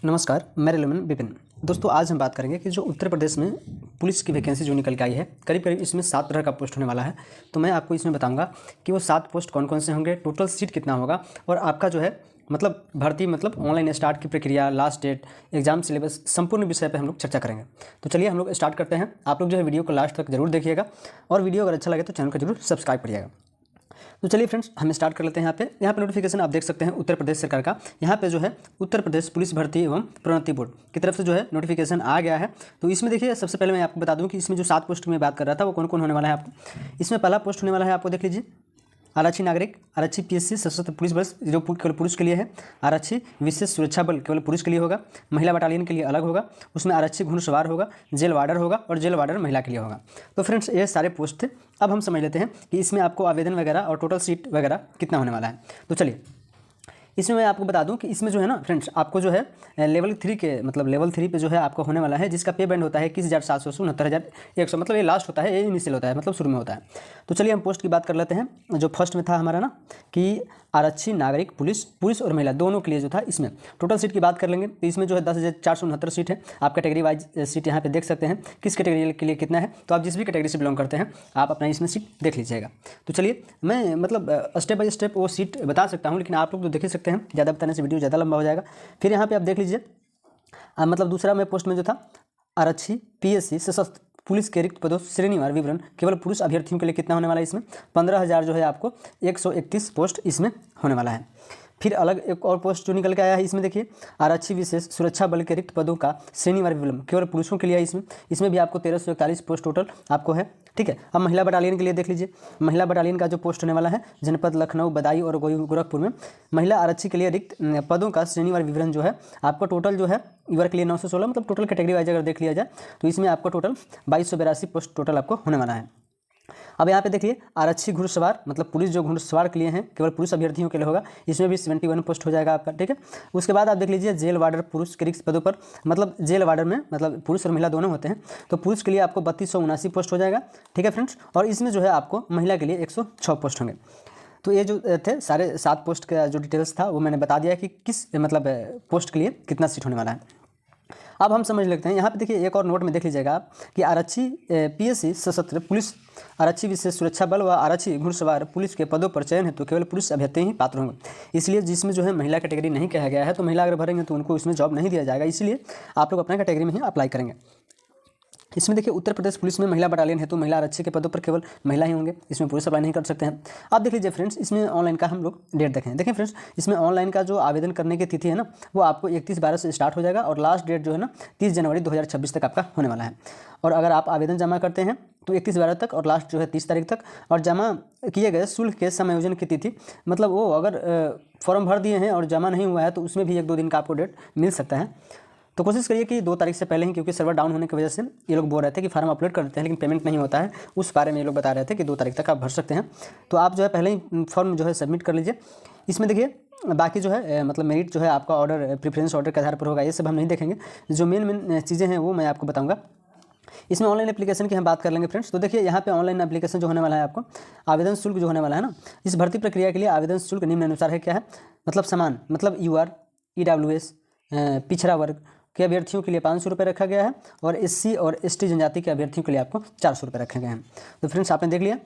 नमस्कार, मैं रेलमन विपिन। दोस्तों, आज हम बात करेंगे कि जो उत्तर प्रदेश में पुलिस की वैकेंसी जो निकल के आई है, करीब करीब इसमें 7 तरह का पोस्ट होने वाला है। तो मैं आपको इसमें बताऊंगा कि वो 7 पोस्ट कौन कौन से होंगे, टोटल सीट कितना होगा और आपका जो है मतलब भर्ती मतलब ऑनलाइन स्टार्ट की प्रक्रिया, लास्ट डेट, एग्जाम सिलेबस, संपूर्ण विषय पर हम लोग चर्चा करेंगे। तो चलिए हम लोग स्टार्ट करते हैं। आप लोग जो है वीडियो को लास्ट तक जरूर देखिएगा और वीडियो अगर अच्छा लगे तो चैनल को जरूर सब्सक्राइब करिएगा। तो चलिए फ्रेंड्स, हम स्टार्ट कर लेते हैं। यहाँ पे नोटिफिकेशन आप देख सकते हैं उत्तर प्रदेश सरकार का। यहाँ पे जो है उत्तर प्रदेश पुलिस भर्ती एवं प्रोन्नति बोर्ड की तरफ से जो है नोटिफिकेशन आ गया है। तो इसमें देखिए, सबसे पहले मैं आपको बता दूं कि इसमें जो 7 पोस्ट में बात कर रहा था वो कौन कौन होने वाला है। आपको इसमें पहला पोस्ट होने वाला है, आपको देख लीजिए, आरक्षी नागरिक, आरक्षी पीएससी सशस्त्र पुलिस बल जो केवल पुरुष के लिए है, आरक्षी विशेष सुरक्षा बल केवल पुरुष के लिए होगा, महिला बटालियन के लिए अलग होगा, उसमें आरक्षी घुड़सवार होगा, जेल वार्डर होगा और जेल वार्डर महिला के लिए होगा। तो फ्रेंड्स, ये सारे पोस्ट थे। अब हम समझ लेते हैं कि इसमें आपको आवेदन वगैरह और टोटल सीट वगैरह कितना होने वाला है। तो चलिए, इसमें मैं आपको बता दूं कि इसमें जो है ना फ्रेंड्स, आपको जो है लेवल 3 के मतलब लेवल 3 पे जो है आपको होने वाला है, जिसका पे बैंड होता है 21,700 से 69,100, मतलब ये लास्ट होता है, ये इनिशियल होता है, मतलब शुरू में होता है। तो चलिए हम पोस्ट की बात कर लेते हैं। जो फर्स्ट में था हमारा ना कि आरक्षी नागरिक पुरुष और महिला दोनों के लिए जो था, इसमें टोटल सीट की बात कर लेंगे तो इसमें जो है 10,469 सीट है। आप कैटेगरी वाइज सीट यहाँ पे देख सकते हैं किस कैटेगरी के लिए कितना है। तो आप जिस भी कैटेगरी से बिलोंग करते हैं आप अपना इसमें सीट देख लीजिएगा। तो चलिए, मैं मतलब स्टेप बाय स्टेप वो सीट बता सकता हूँ, लेकिन आप लोग तो देख ही सकते हैं, ज़्यादा बताने से वीडियो ज़्यादा लंबा हो जाएगा। फिर यहाँ पे आप देख लीजिए, मतलब दूसरा में पोस्ट में जो था आरक्षी पीएससी सशस्त्र पुलिस के रिक्त पदों श्रेणीवार विवरण केवल पुरुष अभ्यर्थियों के लिए कितना होने वाला है। इसमें 15,000 जो है आपको 131 पोस्ट इसमें होने वाला है। फिर अलग एक और पोस्ट जो निकल के आया है, इसमें देखिए, आरक्षी विशेष सुरक्षा बल के रिक्त पदों का श्रेणीवार विवरण केवल पुरुषों के लिए है। इसमें भी आपको 1341 पोस्ट टोटल आपको है। ठीक है। अब महिला बटालियन के लिए देख लीजिए, महिला बटालियन का जो पोस्ट होने वाला है जनपद लखनऊ, बदायूं और गोरखपुर में महिला आरक्षी के लिए रिक्त पदों का श्रेणीवार विवरण जो है आपको टोटल जो है युवा के लिए 916, मतलब टोटल कैटेगरी वाइज अगर देख लिया जाए तो इसमें आपको टोटल 2282 पोस्ट टोटल आपको होने वाला है। अब यहाँ पे देखिए, आरक्षी घुड़सवार मतलब पुलिस जो घुड़सवार के लिए हैं, केवल पुरुष अभ्यर्थियों के लिए होगा, इसमें भी 71 पोस्ट हो जाएगा आपका। ठीक है। उसके बाद आप देख लीजिए, जेल वार्डर पुरुष के रिक्त पदों पर, मतलब जेल वार्डर में मतलब पुरुष और महिला दोनों होते हैं, तो पुरुष के लिए आपको 3279 पोस्ट हो जाएगा। ठीक है फ्रेंड्स। और इसमें जो है आपको महिला के लिए 106 पोस्ट होंगे। तो ये जो थे सारे 7 पोस्ट का जो डिटेल्स था वो मैंने बता दिया कि किस मतलब पोस्ट के लिए कितना सीट होने वाला है। अब हम समझ लेते हैं। यहाँ पे देखिए, एक और नोट में देख लीजिएगा आप कि आरक्षी पीएससी सशस्त्र पुलिस, आरक्षी विशेष सुरक्षा बल व आरक्षी घुड़सवार पुलिस के पदों पर चयन है तो केवल पुरुष अभ्यर्थी ही पात्र होंगे। इसलिए जिसमें जो है महिला कैटेगरी नहीं कहा गया है, तो महिला अगर भरेंगे तो उनको इसमें जॉब नहीं दिया जाएगा, इसलिए आप लोग अपना कैटेगरी में ही अप्लाई करेंगे। इसमें देखिए, उत्तर प्रदेश पुलिस में महिला बटालियन है तो महिला आरक्षी के पदों पर केवल महिला ही होंगे, इसमें पुरुष अप्लाई नहीं कर सकते हैं। आप देख लीजिए फ्रेंड्स, इसमें ऑनलाइन का हम लोग डेट देखें फ्रेंड्स, इसमें ऑनलाइन का जो आवेदन करने की तिथि है ना, वो आपको 31/12 से स्टार्ट हो जाएगा और लास्ट डेट जो है ना 30 जनवरी 2026 तक आपका होने वाला है। और अगर आप आवेदन जमा करते हैं तो 31/12 तक और लास्ट जो है 30 तारीख तक, और जमा किए गए शुल्क के समायोजन की तिथि, मतलब वो अगर फॉर्म भर दिए हैं और जमा नहीं हुआ है तो उसमें भी 1-2 दिन का आपको डेट मिल सकता है। तो कोशिश करिए कि 2 तारीख से पहले ही, क्योंकि सर्वर डाउन होने की वजह से ये लोग बोल रहे थे कि फार्म अपलोड कर देते हैं लेकिन पेमेंट नहीं होता है, उस बारे में ये लोग बता रहे थे कि 2 तारीख तक आप भर सकते हैं। तो आप जो है पहले ही फॉर्म जो है सबमिट कर लीजिए। इसमें देखिए, बाकी जो है मतलब मेरिट जो है आपका ऑर्डर प्रेफरेंस ऑर्डर के आधार पर होगा, ये सब हम नहीं देखेंगे। जो मेन चीज़ें हैं वो मैं आपको बताऊँगा। इसमें ऑनलाइन एप्लीकेशन की हम बात कर लेंगे फ्रेंड्स। तो देखिए, यहाँ पे ऑनलाइन एप्लीकेशन जो होने वाला है, आपको आवेदन शुल्क जो होने वाला है ना, इस भर्ती प्रक्रिया के लिए आवेदन शुल्क निम्नानुसार है। क्या है मतलब समान, मतलब UR EWS पिछड़ा वर्ग के अभ्यर्थियों के लिए 500 रुपये रखा गया है और SC और ST जनजाति के अभ्यर्थियों के लिए आपको 400 रुपये रखे गए हैं। तो फ्रेंड्स, आपने देख लिया।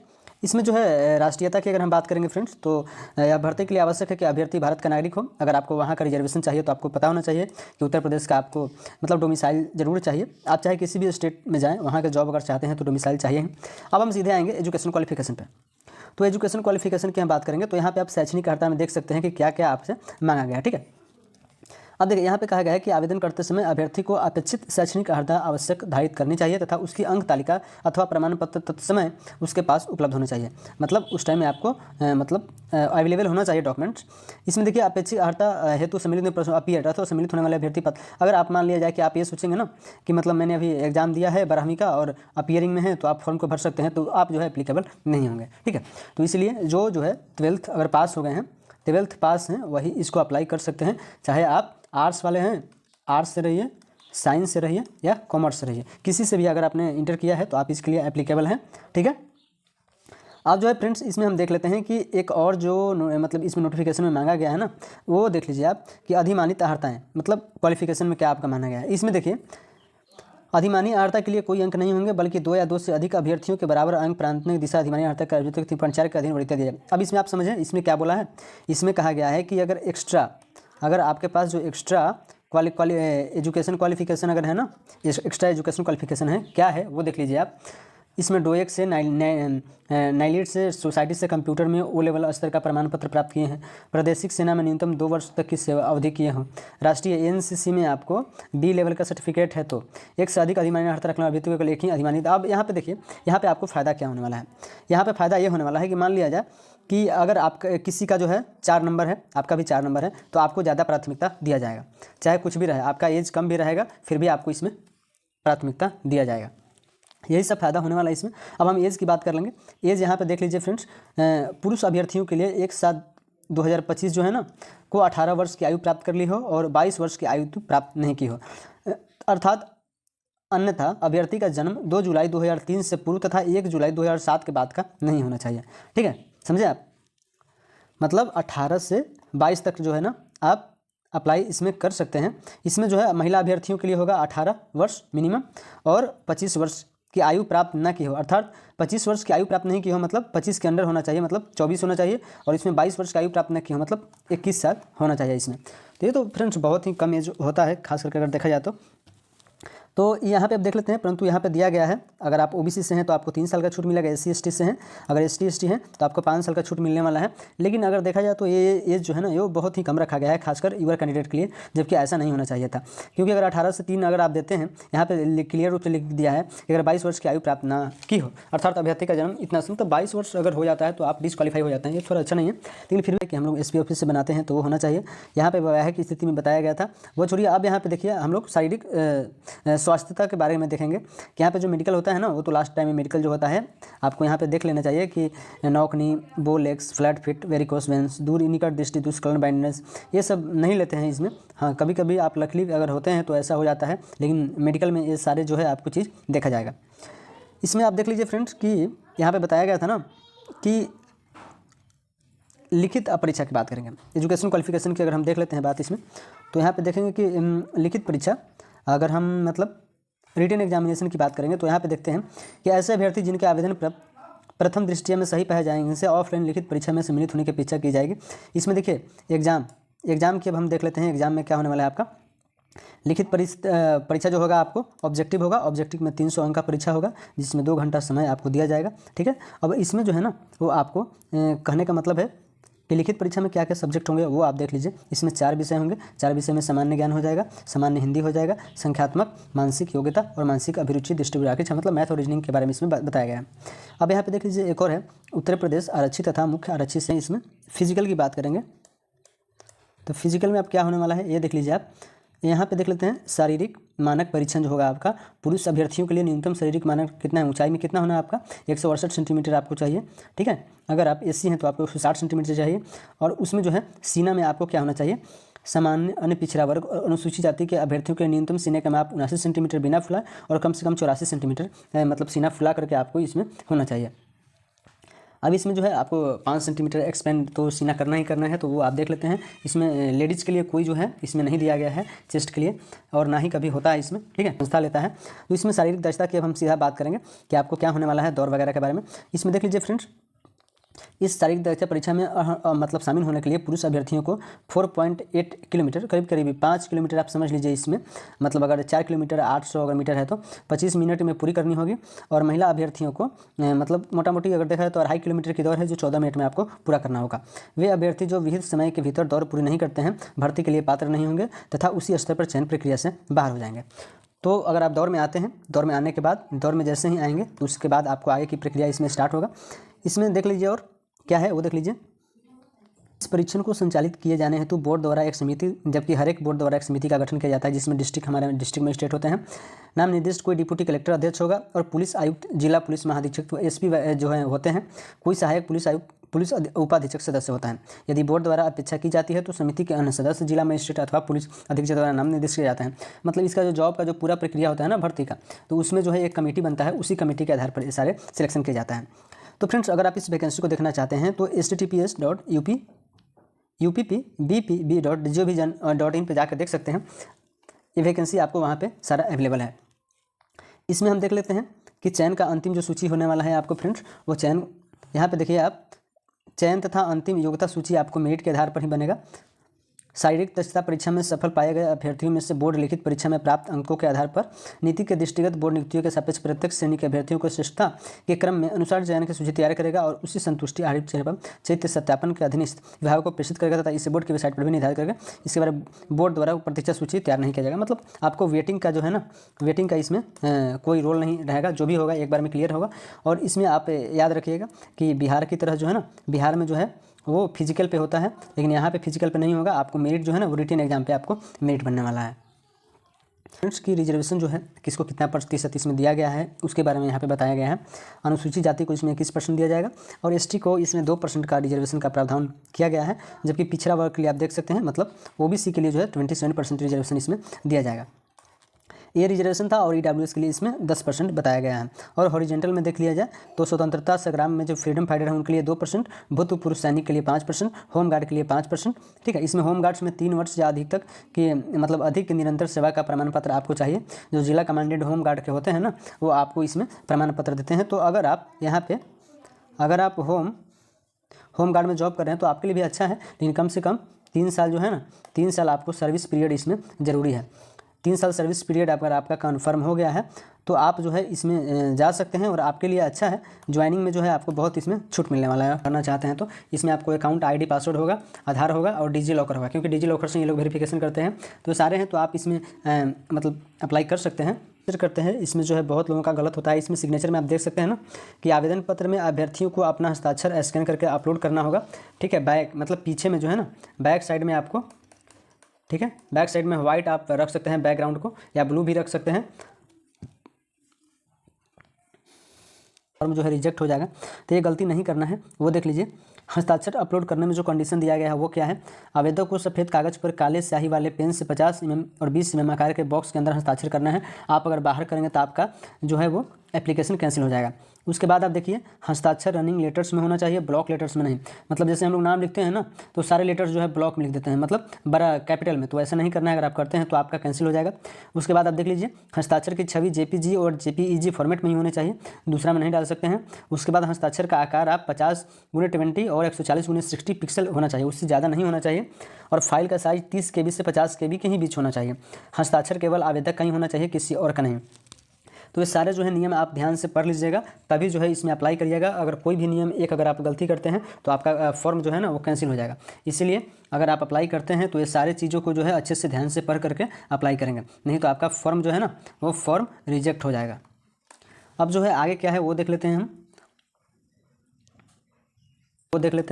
इसमें जो है राष्ट्रीयता की अगर हम बात करेंगे फ्रेंड्स, तो यह भर्ती के लिए आवश्यक है कि अभ्यर्थी भारत का नागरिक हो। अगर आपको वहाँ का रिजर्वेशन चाहिए तो आपको पता होना चाहिए कि उत्तर प्रदेश का आपको मतलब डोमिसाइल जरूर चाहिए। आप चाहे किसी भी स्टेट में जाएँ, वहाँ का जॉब अगर चाहते हैं तो डोमिसाइल चाहिए। अब हम सीधे आएंगे एजुकेशन क्वालिफिकेशन पर। तो एजुकेशन क्वालिफिकेशन की हम बात करेंगे तो यहाँ पर आप शैक्षणिक अर्हता में देख सकते हैं कि क्या क्या आपसे मांगा गया है। ठीक है। अब देखिए, यहाँ पे कहा गया है कि आवेदन करते समय अभ्यर्थी को अपेक्षित शैक्षणिक अर्हता आवश्यक धारित करनी चाहिए तथा उसकी अंक तालिका अथवा प्रमाण पत्र तत्समय उसके पास उपलब्ध होने चाहिए, मतलब उस टाइम में आपको मतलब अवेलेबल होना चाहिए डॉक्यूमेंट्स। इसमें देखिए, अपेक्षित अर्हता हेतु सम्मिलित में प्रश्न अपीयर अथवा सम्मिलित होने वाले अभ्यर्थी पद, अगर आप मान लिया जाए कि आप ये सोचेंगे ना कि मतलब मैंने अभी एग्जाम दिया है 12वीं का और अपीयरिंग में है तो आप फॉर्म को भर सकते हैं, तो आप जो है एप्लीकेबल नहीं होंगे। ठीक है। तो इसलिए जो है 12th अगर पास हो गए हैं, 12th पास हैं, वही इसको अप्लाई कर सकते हैं। चाहे आप आर्ट्स वाले हैं, आर्ट्स से रहिए, साइंस से रहिए या कॉमर्स से रहिए, किसी से भी अगर आपने इंटर किया है तो आप इसके लिए एप्लीकेबल हैं। ठीक है। अब जो है फ्रेंड्स इसमें हम देख लेते हैं कि एक और जो मतलब इसमें नोटिफिकेशन में मांगा गया है ना, वो देख लीजिए आप कि अधिमानित अर्हताएँ, मतलब क्वालिफिकेशन में क्या आपका माना गया है। इसमें देखिए अधिमानी अर्हता के लिए कोई अंक नहीं होंगे, बल्कि 2 या 2 से अधिक अभ्यर्थियों के बराबर अंक प्राथमिक दिशा अधिमानी अर्हता के अभ्यर्थियों को पंचायत के अधीन वरीयता दिया जाए। अब इसमें आप समझें इसमें क्या बोला है। इसमें कहा गया है कि अगर आपके पास जो एक्स्ट्रा एजुकेशन क्वालिफिकेशन अगर है ना, एक्स्ट्रा एजुकेशन क्वालिफिकेशन है, क्या है वो देख लीजिए आप। इसमें डोएक से नाइलिट से सोसाइटी से कंप्यूटर में ओ लेवल स्तर का प्रमाण पत्र प्राप्त किए हैं, प्रादेशिक सेना में न्यूनतम 2 वर्ष तक की सेवा अवधि किए हों, राष्ट्रीय एनसीसी में आपको बी लेवल का सर्टिफिकेट है, तो एक से अधिक अधिमानी अर्हता रखने वाले अभ्यर्थियों को एक ही अधिमानी। अब यहाँ पे देखिए, यहाँ पे आपको फ़ायदा क्या होने वाला है। यहाँ पे फ़ायदा ये होने वाला है कि मान लिया जाए कि अगर आपका किसी का जो है 4 नंबर है, आपका भी 4 नंबर है, तो आपको ज़्यादा प्राथमिकता दिया जाएगा, चाहे कुछ भी रहे, आपका एज कम भी रहेगा फिर भी आपको इसमें प्राथमिकता दिया जाएगा। यही सब फायदा होने वाला है इसमें। अब हम एज की बात कर लेंगे। एज यहाँ पे देख लीजिए फ्रेंड्स, पुरुष अभ्यर्थियों के लिए 1/7/2025 जो है ना को 18 वर्ष की आयु प्राप्त कर ली हो और 22 वर्ष की आयु प्राप्त नहीं की हो, अर्थात अन्यथा अभ्यर्थी का जन्म 2 जुलाई 2003 से पूर्व तथा 1 जुलाई 2007 के बाद का नहीं होना चाहिए। ठीक है, समझे आप। मतलब 18 से 22 तक जो है ना आप अप्लाई इसमें कर सकते हैं। इसमें जो है महिला अभ्यर्थियों के लिए होगा 18 वर्ष मिनिमम और 25 वर्ष की आयु प्राप्त न की हो, अर्थात 25 वर्ष की आयु प्राप्त नहीं की हो मतलब 25 के अंडर होना चाहिए, मतलब 24 होना चाहिए, और इसमें 22 वर्ष की आयु प्राप्त न की हो मतलब 21 साल होना चाहिए इसमें। तो ये तो फ्रेंड्स बहुत ही कम एज होता है, खास करके अगर देखा जाए तो यहाँ पे आप देख लेते हैं। परंतु यहाँ पे दिया गया है अगर आप ओबीसी से हैं तो आपको 3 साल का छूट मिलेगा, SC ST से हैं, अगर ST ST हैं तो आपको 5 साल का छूट मिलने वाला है। लेकिन अगर देखा जाए तो ये एज जो है ना ये बहुत ही कम रखा गया है, खासकर युवा कैंडिडेट के लिए, जबकि ऐसा नहीं होना चाहिए था। क्योंकि अगर 18 से 3 अगर आप देते हैं, यहाँ पे क्लियर रूप से लिख दिया है कि अगर 22 वर्ष की आयु प्राप्त ना की हो, अर्थात अभ्यर्थी का जन्म इतना तो 22 वर्ष अगर हो जाता है तो आप डिस्क्वालीफाई हो जाते हैं। ये थोड़ा अच्छा नहीं है, लेकिन फिर भी कि हम लोग SP ऑफिस से बनाते हैं तो वो होना चाहिए। यहाँ पे वैवाहिक स्थिति में बताया गया था वो छोड़िए। अब यहाँ पे देखिए हम लोग शारीरिक स्वास्थ्यता के बारे में देखेंगे कि यहाँ पे जो मेडिकल होता है ना, वो तो लास्ट टाइम में मेडिकल जो होता है आपको यहाँ पे देख लेना चाहिए कि knock knee, bow legs, flat feet, varicose veins, दूर निकट दृष्टि, दुष्कलन बाइंडनेस, ये सब नहीं लेते हैं इसमें। हाँ, कभी कभी आप लकली अगर होते हैं तो ऐसा हो जाता है, लेकिन मेडिकल में ये सारे जो है आपको चीज़ देखा जाएगा। इसमें आप देख लीजिए फ्रेंड्स कि यहाँ पर बताया गया था ना कि लिखित परीक्षा की बात करेंगे, एजुकेशन क्वालिफिकेशन की अगर हम देख लेते हैं बात इसमें, तो यहाँ पे देखेंगे कि लिखित परीक्षा अगर हम मतलब रिटन एग्जामिनेशन की बात करेंगे तो यहाँ पे देखते हैं कि ऐसे अभ्यर्थी जिनके आवेदन प्रथम दृष्टिया में सही पाए जाएंगे इनसे ऑफलाइन लिखित परीक्षा में सम्मिलित होने की अपेक्षा की जाएगी। इसमें देखिए एग्जाम की अब हम देख लेते हैं। एग्जाम में क्या होने वाला है आपका लिखित परीक्षा जो होगा आपको ऑब्जेक्टिव होगा। ऑब्जेक्टिव में 300 अंक का परीक्षा होगा जिसमें 2 घंटा समय आपको दिया जाएगा। ठीक है, अब इसमें जो है ना वो आपको कहने का मतलब है कि लिखित परीक्षा में क्या क्या सब्जेक्ट होंगे वो आप देख लीजिए। इसमें 4 विषय होंगे। 4 विषय में सामान्य ज्ञान हो जाएगा, सामान्य हिंदी हो जाएगा, संख्यात्मक, मानसिक योग्यता और मानसिक अभिरुचि दृष्टि मतलब मैथ और रीजनिंग के बारे में इसमें बताया गया है। अब यहाँ पे देख लीजिए एक और है उत्तर प्रदेश आरक्षित तथा मुख्य आरक्षित से इसमें फिजिकल की बात करेंगे। तो फिजिकल में अब क्या होने वाला है ये देख लीजिए आप। यहाँ पे देख लेते हैं शारीरिक मानक परीक्षण जो होगा आपका पुरुष अभ्यर्थियों के लिए न्यूनतम शारीरिक मानक कितना है, ऊंचाई में कितना होना है आपका 168 सेंटीमीटर आपको चाहिए। ठीक है, अगर आप SC हैं तो आपको 160 सेंटीमीटर चाहिए। और उसमें जो है सीना में आपको क्या होना चाहिए, सामान्य अन्य पिछड़ा वर्ग और अनुसूचित जाति के अभ्यर्थियों के न्यूनतम सीने का माप 79 सेंटीमीटर बिना फुला और कम से कम 84 सेंटीमीटर मतलब सीना फुला करके आपको इसमें होना चाहिए। अब इसमें जो है आपको 5 सेंटीमीटर एक्सपेंड तो सीना करना ही करना है, तो वो आप देख लेते हैं। इसमें लेडीज़ के लिए कोई जो है इसमें नहीं दिया गया है चेस्ट के लिए, और ना ही कभी होता है इसमें। ठीक है, संस्था लेता है। तो इसमें शारीरिक दक्षता की अब हम सीधा बात करेंगे कि आपको क्या होने वाला है दौड़ वगैरह के बारे में। इसमें देख लीजिए फ्रेंड्स, इस शारीरिक दक्षता परीक्षा में मतलब शामिल होने के लिए पुरुष अभ्यर्थियों को 4.8 किलोमीटर करीब 5 किलोमीटर आप समझ लीजिए इसमें, मतलब अगर 4 किलोमीटर 800 अगर मीटर है तो 25 मिनट में पूरी करनी होगी। और महिला अभ्यर्थियों को मतलब मोटा मोटी अगर देखा जाए तो 2.5 किलोमीटर की दौड़ है जो 14 मिनट में आपको पूरा करना होगा। वे अभ्यर्थी जो विहित समय के भीतर दौड़ पूरी नहीं करते हैं भर्ती के लिए पात्र नहीं होंगे तथा उसी स्तर पर चयन प्रक्रिया से बाहर हो जाएंगे। तो अगर आप दौड़ में आते हैं, दौड़ में आने के बाद दौड़ में जैसे ही आएंगे तो उसके बाद आपको आगे की प्रक्रिया इसमें स्टार्ट होगा। इसमें देख लीजिए और क्या है वो देख लीजिए। इस परीक्षण को संचालित किए जाने हेतु बोर्ड द्वारा एक समिति, जबकि हर एक बोर्ड द्वारा एक समिति का गठन किया जाता है जिसमें हमारे डिस्ट्रिक्ट मजिस्ट्रेट होते हैं, नाम निर्दिष्ट कोई डिप्टी कलेक्टर अध्यक्ष होगा और पुलिस आयुक्त, जिला पुलिस महाधीक्षक तो SP जो है होते हैं, कोई सहायक पुलिस आयुक्त, पुलिस उपाधीक्षक सदस्य होता है। यदि बोर्ड द्वारा अपेक्षा की जाती है तो समिति के अन्य सदस्य जिला मजिस्ट्रेट अथवा पुलिस अधीक्षक द्वारा नाम निर्दिष्ट किया जाता है। मतलब इसका जो जॉब का जो पूरा प्रक्रिया होता है ना भर्ती का, तो उसमें जो है एक कमेटी बनता है, उसी कमेटी के आधार पर ये सारे सिलेक्शन किया जाता है। तो फ्रेंड्स अगर आप इस वैकेंसी को देखना चाहते हैं तो https.uppbpb.gov.in पर जाकर देख सकते हैं। ये वैकेंसी आपको वहाँ पे सारा अवेलेबल है। इसमें हम देख लेते हैं कि चयन का अंतिम जो सूची होने वाला है आपको फ्रेंड्स, वो चयन यहाँ पे देखिए आप, चयन तथा अंतिम योग्यता सूची आपको मेरिट के आधार पर ही बनेगा। शारीरिक दक्षता परीक्षा में सफल पाए गए अभ्यर्थियों में से बोर्ड लिखित परीक्षा में प्राप्त अंकों के आधार पर नीति के दृष्टिगत बोर्ड नियुक्तियों के सापेक्ष प्रत्येक श्रेणी के अभ्यर्थियों को श्रेष्ठता के क्रम में अनुसार चयन की सूची तैयार करेगा और उसी संतुष्टि आधारित चयन पर चरित्र सत्यापन के अधीनस्थ विभागों को प्रेषित करेगा तथा इसे बोर्ड की वेबसाइट पर भी निर्धारित करेगा। इसके बारे बोर्ड द्वारा प्रतीक्षा सूची तैयार नहीं किया जाएगा। मतलब आपको वेटिंग का जो है ना, वेटिंग का इसमें कोई रोल नहीं रहेगा, जो भी होगा एक बार में क्लियर होगा। और इसमें आप याद रखिएगा कि बिहार की तरह जो है ना, बिहार में जो है वो फिजिकल पे होता है, लेकिन यहाँ पे फिजिकल पे नहीं होगा। आपको मेरिट जो है ना वो रिटन एग्जाम पे आपको मेरिट बनने वाला है। फ्रेंड्स की रिजर्वेशन जो है किसको कितना प्रतिशत इसमें दिया गया है उसके बारे में यहाँ पे बताया गया है। अनुसूचित जाति को इसमें 21% दिया जाएगा और एसटी को इसमें 2% का रिजर्वेशन का प्रावधान किया गया है, जबकि पिछड़ा वर्ग के लिए आप देख सकते हैं, मतलब ओबीसी के लिए जो है 27% रिजर्वेशन इसमें दिया जाएगा। ये रिजर्वेशन था और ईडब्ल्यूएस के लिए इसमें 10% बताया गया है। और हॉरिजेंटल में देख लिया जाए तो स्वतंत्रता संग्राम में जो फ्रीडम फाइटर हैं उनके लिए 2%, भूतपूर्व सैनिक के लिए 5%, होमगार्ड के लिए 5%। ठीक है, इसमें होमगार्ड्स में 3 वर्ष या अधिक तक की मतलब अधिक निरंतर सेवा का प्रमाण पत्र आपको चाहिए। जो जिला कमांडेंट होमगार्ड के होते हैं ना, वो आपको इसमें प्रमाण पत्र देते हैं। तो अगर आप यहाँ पे अगर आप होमगार्ड में जॉब कर रहे हैं तो आपके लिए भी अच्छा है, लेकिन कम से कम 3 साल जो है ना, 3 साल आपको सर्विस पीरियड इसमें ज़रूरी है। 3 साल सर्विस पीरियड अगर आपका कन्फर्म हो गया है तो आप जो है इसमें जा सकते हैं और आपके लिए अच्छा है। ज्वाइनिंग में जो है आपको बहुत इसमें छूट मिलने वाला है। करना चाहते हैं तो इसमें आपको अकाउंट आईडी पासवर्ड होगा, आधार होगा और डिजी लॉकर होगा, क्योंकि डिजी लॉकर से ये लोग वेरिफिकेशन करते हैं। तो सारे हैं, तो आप इसमें मतलब अप्लाई कर सकते हैं। इसमें जो है बहुत लोगों का गलत होता है। इसमें सिग्नेचर में आप देख सकते हैं ना कि आवेदन पत्र में अभ्यर्थियों को अपना हस्ताक्षर स्कैन करके अपलोड करना होगा। ठीक है, बैक मतलब पीछे में जो है ना, बैक साइड में आपको, ठीक है, बैक साइड में व्हाइट आप रख सकते हैं बैकग्राउंड को, या ब्लू भी रख सकते हैं। फॉर्म जो है रिजेक्ट हो जाएगा, तो ये गलती नहीं करना है, वो देख लीजिए। हस्ताक्षर अपलोड करने में जो कंडीशन दिया गया है वो क्या है? आवेदक को सफ़ेद कागज पर काले स्याही वाले पेन से 50 mm और 20 mm आकार के बॉक्स के अंदर हस्ताक्षर करना है। आप अगर बाहर करेंगे तो आपका जो है वो एप्लीकेशन कैंसिल हो जाएगा। उसके बाद आप देखिए, हस्ताक्षर रनिंग लेटर्स में होना चाहिए, ब्लॉक लेटर्स में नहीं। मतलब जैसे हम लोग नाम लिखते हैं ना, तो सारे लेटर्स जो है ब्लॉक में लिख देते हैं, मतलब बड़ा कैपिटल में, तो ऐसा नहीं करना है। अगर आप करते हैं तो आपका कैंसिल हो जाएगा। उसके बाद आप देख लीजिए, हस्ताक्षर की छवि जेपीजी और जेपीईजी फॉर्मेट में ही होनी चाहिए, दूसरा में नहीं डाल सकते हैं। उसके बाद हस्ताक्षर का आकार आप 50x20 और 140x60 पिक्सल होना चाहिए, उससे ज़्यादा नहीं होना चाहिए। और फाइल का साइज 30 KB से 50 KB के ही बीच होना चाहिए। हस्ताक्षर केवल आवेदक का ही होना चाहिए, किसी और का नहीं। तो ये सारे जो है नियम आप ध्यान से पढ़ लीजिएगा, तभी जो है इसमें अप्लाई करिएगा। अगर कोई भी नियम एक अगर आप गलती करते हैं तो आपका फॉर्म जो है ना वो कैंसिल हो जाएगा। इसीलिए अगर आप अप्लाई करते हैं तो ये सारे चीज़ों को जो है अच्छे से ध्यान से पढ़ करके अप्लाई करेंगे, नहीं तो आपका फॉर्म जो है ना वो फॉर्म रिजेक्ट हो जाएगा। अब जो है आगे क्या है वो देख लेते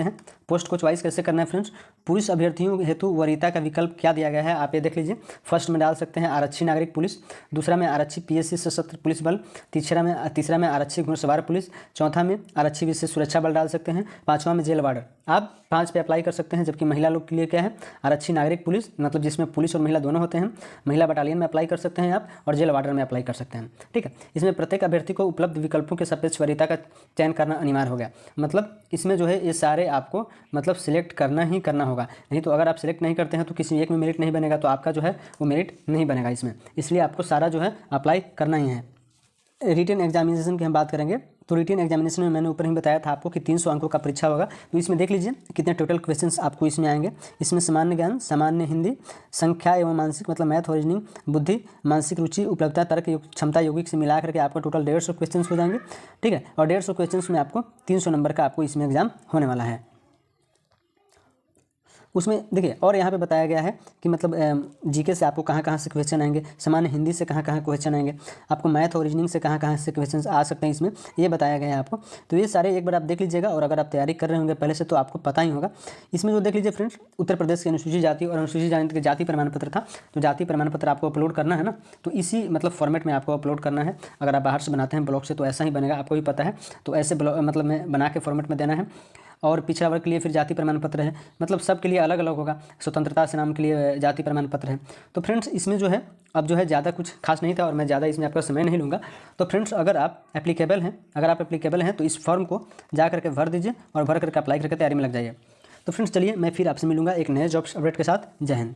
हैं पोस्ट को चॉइस कैसे करना है फ्रेंड्स। पुरुष अभ्यर्थियों हेतु वरीयता का विकल्प क्या दिया गया है, आप ये देख लीजिए। फर्स्ट में डाल सकते हैं आरक्षी नागरिक पुलिस, दूसरा में आरक्षी पीएससी सशस्त्र पुलिस बल, तीसरा में आरक्षी घुड़सवार पुलिस, चौथा में आरक्षी विशेष सुरक्षा बल डाल सकते हैं, 5वां में जेल वार्डर। आप 5 पे अप्लाई कर सकते हैं। जबकि महिला लोग के लिए क्या है, आरक्षी नागरिक पुलिस, मतलब जिसमें पुलिस और महिला दोनों होते हैं, महिला बटालियन में अप्लाई कर सकते हैं आप, और जेल वार्डर में अप्लाई कर सकते हैं। ठीक है, इसमें प्रत्येक अभ्यर्थी को उपलब्ध विकल्पों के सापेक्ष वरीयता का चयन करना अनिवार्य हो गया। मतलब इसमें जो है ये सारे आपको मतलब सिलेक्ट करना ही करना होगा, नहीं तो अगर आप सिलेक्ट नहीं करते हैं तो किसी एक में मेरिट नहीं बनेगा, तो आपका जो है वो मेरिट नहीं बनेगा इसमें। इसलिए आपको सारा जो है अप्लाई करना ही है। रिटन एग्जामिनेशन की हम बात करेंगे तो रिटन एग्जामिनेशन में मैंने ऊपर ही बताया था आपको कि 300 अंकों का परीक्षा होगा। तो इसमें देख लीजिए कितने टोटल क्वेश्चंस आपको इसमें आएंगे। इसमें सामान्य ज्ञान, सामान्य हिंदी, संख्या एवं मानसिक मतलब मैथ और रीजनिंग, बुद्धि, मानसिक रुचि, उपलब्धता, तर्क, क्षमता, यौगिक से मिला करके आपको टोटल 150 क्वेश्चन हो जाएंगे। ठीक है, और 150 क्वेश्चन में आपको 300 नंबर का आपको इसमें एग्जाम होने वाला है। उसमें देखिए और यहाँ पे बताया गया है कि मतलब जीके से आपको कहाँ कहाँ से क्वेश्चन आएंगे, सामान्य हिंदी से कहाँ कहाँ क्वेश्चन आएंगे, आपको मैथ और रीजनिंग से कहाँ कहाँ से क्वेश्चन आ सकते हैं, इसमें ये बताया गया है आपको। तो ये सारे एक बार आप देख लीजिएगा, और अगर आप तैयारी कर रहे होंगे पहले से तो आपको पता ही होगा। इसमें जो देख लीजिए फ्रेंड्स, उत्तर प्रदेश की अनुसूचित जाति और अनुसूचित जाति के जाति प्रमाण पत्र था, तो जाति प्रमाण पत्र आपको अपलोड करना है ना, तो इसी मतलब फॉर्मेट में आपको अपलोड करना है। अगर आप बाहर से बनाते हैं ब्लॉक से तो ऐसा ही बनेगा, आपको भी पता है, तो ऐसे मतलब में बना के फॉर्मेट में देना है। और पिछड़ा वर्ग के लिए फिर जाति प्रमाण पत्र है, मतलब सब के लिए अलग अलग होगा। स्वतंत्रता सेनानी के लिए जाति प्रमाण पत्र है। तो फ्रेंड्स इसमें जो है अब जो है ज़्यादा कुछ खास नहीं था और मैं ज़्यादा इसमें आपका समय नहीं लूँगा। तो फ्रेंड्स अगर आप एप्लीकेबल हैं तो इस फॉर्म को जा करके भर दीजिए और भर करके अप्लाई करके तैयारी में लग जाइए। तो फ्रेंड्स चलिए मैं फिर आपसे मिलूँगा एक नए जॉब्स अपडेट के साथ। जय हिंद।